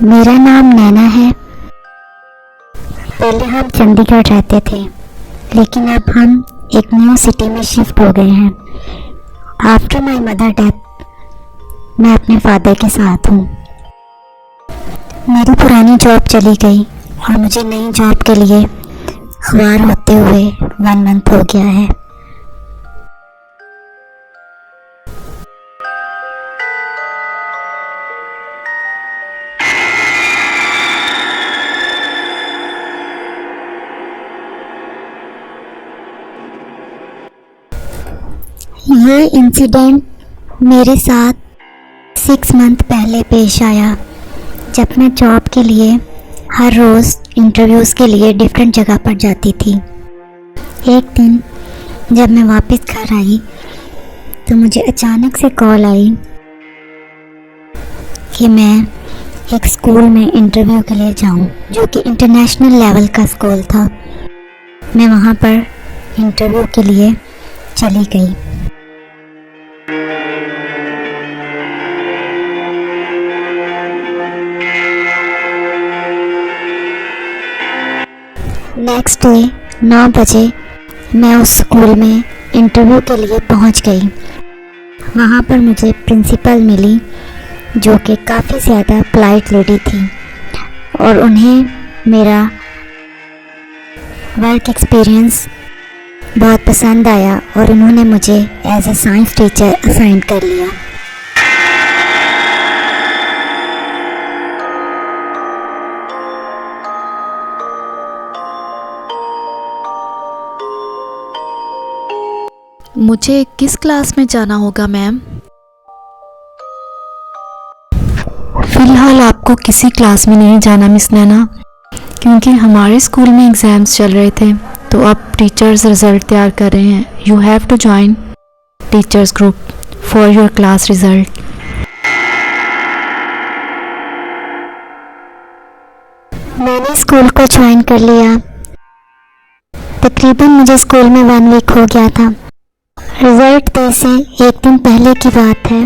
मेरा नाम नैना है। पहले हम चंडीगढ़ रहते थे, लेकिन अब हम एक न्यू सिटी में शिफ्ट हो गए हैं। आफ्टर माई मदर डेथ मैं अपने फादर के साथ हूँ। मेरी पुरानी जॉब चली गई और मुझे नई जॉब के लिए ख्वार होते हुए 1 मंथ हो गया है। ये इंसिडेंट मेरे साथ 6 मंथ पहले पेश आया, जब मैं जॉब के लिए हर रोज़ इंटरव्यूज़ के लिए डिफरेंट जगह पर जाती थी। एक दिन जब मैं वापस घर आई तो मुझे अचानक से कॉल आई कि मैं एक स्कूल में इंटरव्यू के लिए जाऊं, जो कि इंटरनेशनल लेवल का स्कूल था। मैं वहां पर इंटरव्यू के लिए चली गई। नेक्स्ट डे 9 बजे मैं उस स्कूल में इंटरव्यू के लिए पहुंच गई। वहां पर मुझे प्रिंसिपल मिली, जो कि काफ़ी ज़्यादा पोलाइट लेडी थी, और उन्हें मेरा वर्क एक्सपीरियंस बहुत पसंद आया और उन्होंने मुझे as a science teacher assign कर लिया। मुझे किस क्लास में जाना होगा मैम? फ़िलहाल आपको किसी क्लास में नहीं जाना मिस नैना, क्योंकि हमारे स्कूल में एग्ज़ाम्स चल रहे थे, तो अब टीचर्स रिज़ल्ट तैयार कर रहे हैं। You have to join teachers group for your class result. मैंने स्कूल को ज्वाइन कर लिया। तकरीबन मुझे स्कूल में 1 वीक हो गया था। रिजल्ट डे से एक दिन पहले की बात है।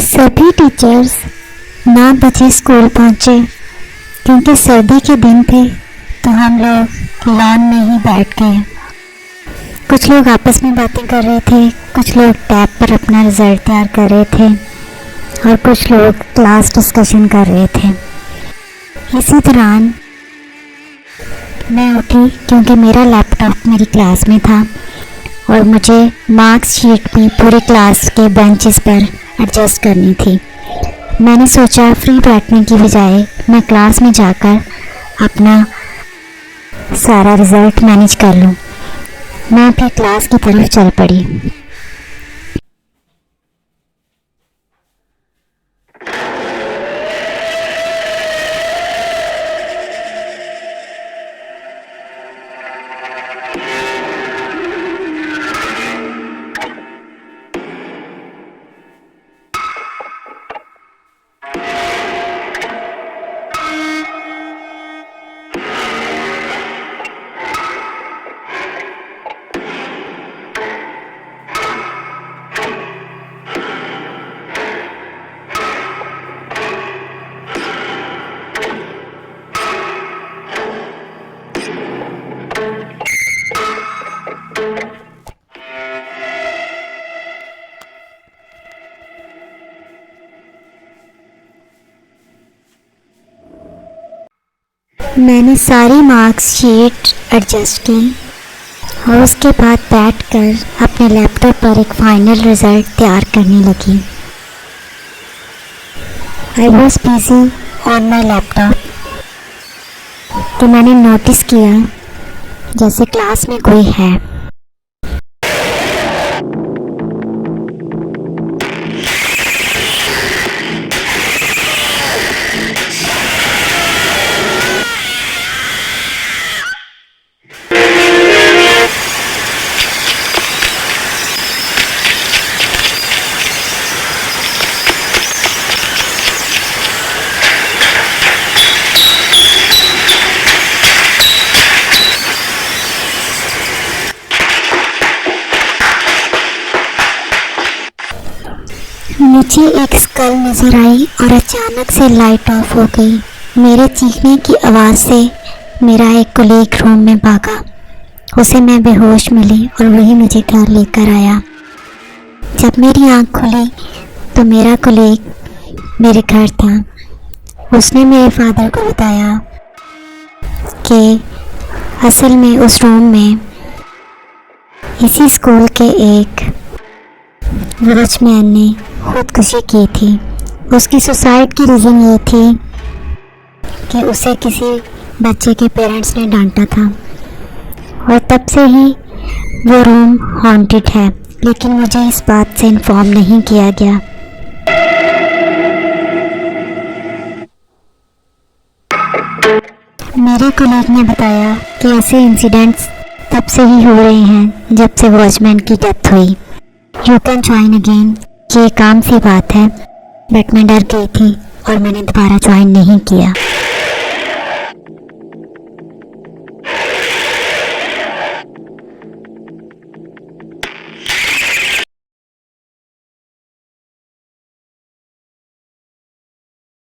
सभी टीचर्स 9 बजे स्कूल पहुंचे, क्योंकि सर्दी के दिन थे, तो हम लोग लॉन में ही बैठ गए। कुछ लोग आपस में बातें कर रहे थे, कुछ लोग टैब पर अपना रिजल्ट तैयार कर रहे थे, और कुछ लोग क्लास डिस्कशन कर रहे थे। इसी दौरान मैं उठी, क्योंकि मेरा लैपटॉप मेरी क्लास में था और मुझे मार्क्स शीट भी पूरी क्लास के बेंचेस पर एडजस्ट करनी थी। मैंने सोचा फ्री बैठने की बजाय मैं क्लास में जाकर अपना सारा रिज़ल्ट मैनेज कर लूँ। मैं अपनी क्लास की तरफ चल पड़ी। मैंने सारी मार्क्स शीट एडजस्ट की और उसके बाद बैठकर अपने लैपटॉप पर एक फाइनल रिज़ल्ट तैयार करने लगी। I was busy on my laptop, तो मैंने नोटिस किया जैसे क्लास में कोई है। मुझे एक स्कल नजर आई और अचानक से लाइट ऑफ हो गई। मेरे चीखने की आवाज़ से मेरा एक कोलीग रूम में भागा। उसे मैं बेहोश मिली और वही मुझे घर लेकर आया। जब मेरी आँख खुली तो मेरा कोलीग मेरे घर था। उसने मेरे फादर को बताया कि असल में उस रूम में इसी स्कूल के एक वॉचमैन ने खुदकुशी की थी। उसकी सुसाइड की रीज़न ये थी कि उसे किसी बच्चे के पेरेंट्स ने डांटा था और तब से ही वो रूम हॉन्टेड है, लेकिन मुझे इस बात से इन्फॉर्म नहीं किया गया। मेरे कोलीग ने बताया कि ऐसे इंसिडेंट्स तब से ही हो रहे हैं जब से वॉचमैन की डेथ हुई। You can join again. ये काम सी बात है, बट मैं डर गई थी और मैंने दोबारा ज्वाइन नहीं किया।